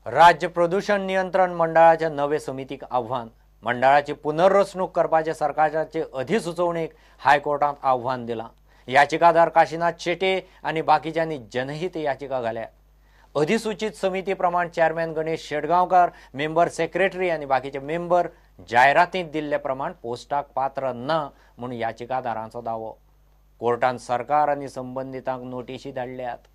राज्य प्रदूषण नियंत्रण मंडळाच्या नवे समितीक आव्हान। मंडळाची पुनर्रचणूक करपाचे सरकारचे अधिसुचोवणेक हायकोर्टात आव्हान दिला। याचिकादार काशीनाथ शेटे आणि बाकीच्यांनी जनहित याचिका घाल्या। अधिसूचित समिती प्रमाण chairman Ganesh Shetgaonkar, member secretary आणि बाकीचे मेंबर जाहिरातीत दिल्ले प्रमाण पोस्टाक पात्र ना म्हणून याचिकादारांचो दावो। कोर्टान सरकार आणि संबंधितांक नोटीसी धाडल्यात।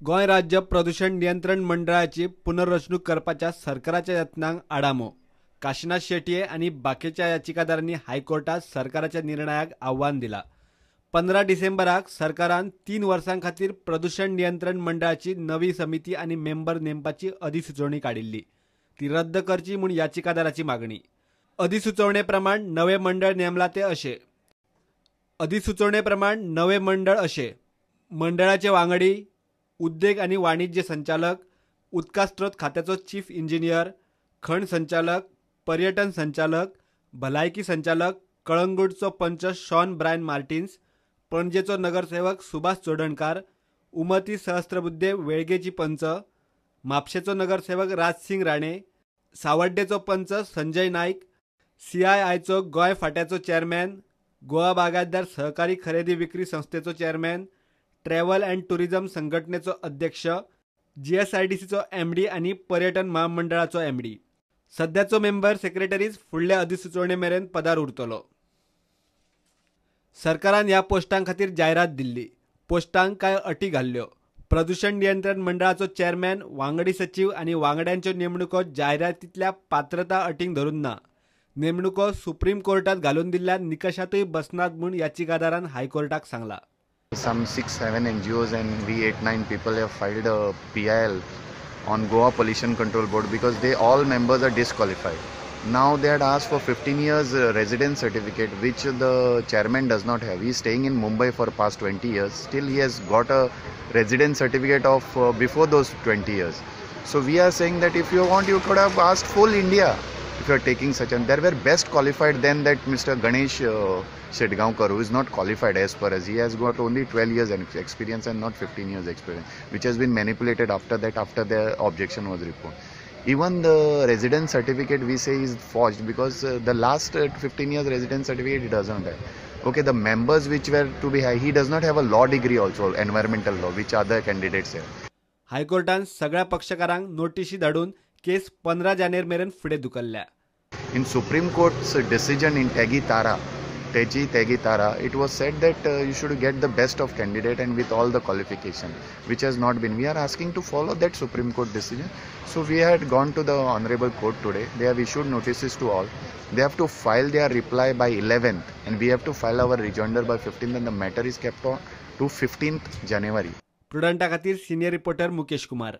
गोंय राज्य प्रदूषण नियंत्रण मंडळाची पुनर्रचणूक करपाच्या सरकाराच्या यत्नांक आडामो। काशीनाथ शेटये आणि बाकीच्या याचिकादारांनी हायकोर्टात सरकाराच्या निर्णयाक आव्हान दिला। 15 डिसेंबराक सरकारान 3 वर्सां खातीर प्रदूषण नियंत्रण मंडळाची नवी समिती आणि मेंबर नेमपाची अधिसुचोवणी काडिल्ली। ती रद्द करची म्हूण याचिकादाराची मागणी। अधिसुचोवणे प्रमाण नवे मंडळ नेमला ते अशे। अधिसुचोवणे प्रमाण नवे मंडळ अशे: मंडळाचे वांगडी उद्देग आणि वाणिज्य संचालक, उदका स्त्रोत खात्याचो चीफ इंजिनियर, खण संचालक, पर्यटन संचालक, भलायकी संचालक, कळंगूटचो पंच शॉन ब्रायन मार्टिन्स, पणजेचो नगरसेवक सुभाष चोडणकार, उमती सहस्त्रबुद्धे वेळगेची पंच, म्हापशेचो नगरसेवक राजसिंग राणे, सावड्डेचो पंच संजय नाईक, CIIचो गोंय फाट्याचो चेअरमॅन, गोवा बागायतदार सहकारी खरेदी विक्री संस्थेचो चेअरमॅन, ट्रॅव्हल अँड टुरिझम संघटनेचो अध्यक्ष, GSIDCचो MD आणि पर्यटन महामंडळाचो MD। सध्याचो मेंबर सेक्रेटरीज फुडल्या अधिसुचोवणे मेरेन पदार उरतलो। सरकारान ह्या पोस्टां खातीर जायरात दिल्ली। पोस्टांक कांय अटी घाल्ल्यो। प्रदूषण नियंत्रण मंडळाचो चेअरमॅन, वांगडी सचिव आणि वांगड्यांच्यो नेमणुको जायरातींतल्या पात्रता अटींक धरून ना। नेमणुको सुप्रीम कोर्टात घालून दिल्ल्या निकषातूय बसनात म्हूण याचिकादारान हायकोर्टाक सांगला। Some 6-7 NGOs and we 8-9 people have filed a PIL on Goa Pollution Control Board because they all members are disqualified. Now they had asked for 15 years residence certificate, which the chairman does not have. He is staying in Mumbai for past 20 years. Still he has got a residence certificate of before those 20 years. So we are saying that if you want, you could have asked full India. If you are taking such, and there were best qualified than that Mr. Ganesh Shetgaonkar, who is not qualified as per us. He has got only 12 years experience and not 15 years experience, which has been manipulated after that, after the objection was reported. Even the residence certificate we say is forged because the last 15 years residence certificate he doesn't have. Okay, the members which were to be high, he does not have a law degree also, environmental law, which other candidates have. हायकोर्टान सगळ्या पक्षकारांक नोटीसी धाडून केस 15 जानेर मेरेन फुडें धुकल्ल्या। In Supreme Court's decision in Tegi Tara, it was said that you should get the best of candidate and with all the qualification, which has not been. We are asking to follow that Supreme Court decision. So we had gone to the Honorable Court today. They have issued notices to all. They have to file their reply by 11th and we have to file our rejoinder by 15th, and the matter is kept on to 15th January. प्रुडंटा खातीर senior reporter Mukesh Kumar.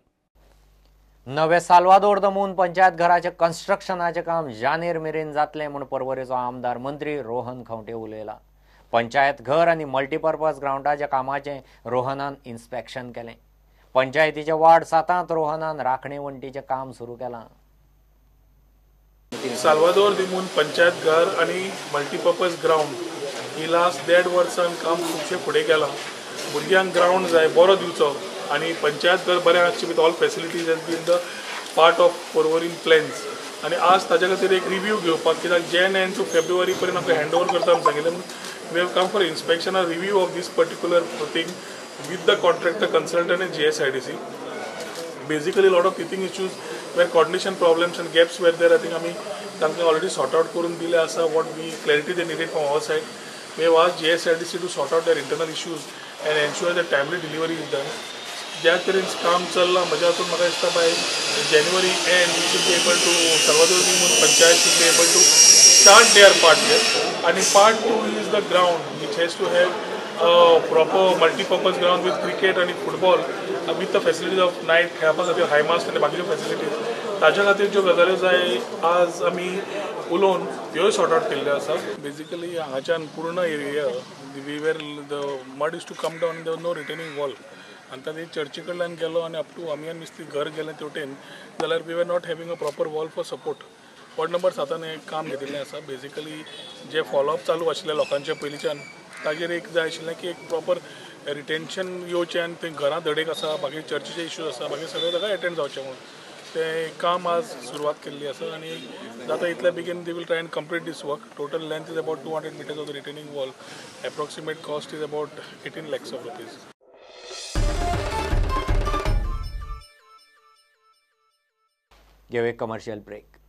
नवे साल्वादोर दमून पंचायत घराचे कन्स्ट्रक्शनाचे काम जानेर मेरेन जातले म्हणून परवरेचो आमदार मंत्री रोहन खंवटे उलयला। पंचायत घर आणि मल्टीपर्पज ग्राउंडाच्या कामाचे रोहनान इन्स्पेक्शन केले। पंचायतीचे वार्ड 7 रोहनान राखणे वंटीचे काम सुरू केला। साल्वादोर दिमून पंचायत घर आणि मल्टीपर्पज ग्राउंड ही लास्ट 1.5 वर्सान काम खूबशे फुडें गेलां। भुरग्यांक ग्राउंड जाय बरो दिवचो आणि पंचायत घर बरें आसचें with all facilities has been the part of परवरीन प्लॅन्स। आणि आज ताजे खातीर एक रिव्यू घेवपाक, कित्याक Jan end to February पर्यंत आमकां हँड ओवर करता म्हूण सांगिल्लें। We have come for inspection a review of this particular thing with the contractor consultant and GSIDC. Basically, a lot of teething issues where coordination problems and gaps were there. I think आमी तांकां already sort out करून दिले आसा. What we clarity they needed from our side. We have asked GSIDC to sort out their internal issues and ensure that timely delivery is done. ज्या तरेन काम चल्लां, म्हज्या हातून म्हाका दिसता bye January end we should be able to Salvador Dimun Panchayat should be able to start their part here. And part 2 is the ground which has to have proper multi-purpose ground with cricket and football with the facilities of night खेळपा खातीर हाय मास्ट आनी बाकीच्यो facilities. ताज्या खातीर ज्यो गजाल्यो जाय आज आमी उलोवन ह्योय सॉर्ट आउट केल्ल्यो आसा। बेसिकली हांगाच्यान पूर्ण area we where the mud is to come down, there no retaining wall. आनी ताणी चर्ची कडल्यान गेलो आनी अप टू आमी आनी नुस्तें घर गेलें तेवटेन जाल्यार we were not having a proper wall for support. Ward number 7 एक काम घेतिल्लें आसा। बेसिकली जे फॉलोअप चालू आशिल्ले लोकांचे पयलींच्यान ताजेर एक जाय आशिल्लें की एक प्रॉपर रिटेन्शन येवचें आनी थंय घरां धडेक आसा बाकी चर्चीचे इश्यूज आसा बाकी सगळे ताका एटेंड जावचें म्हणून तें काम आज सुरवात केल्ली आसा आनी जाता इतल्या बेगीन they will try and complete this work. Total length is about 200 meters of the retaining wall. Approximate cost is about 18 lakhs of rupees. give a commercial break.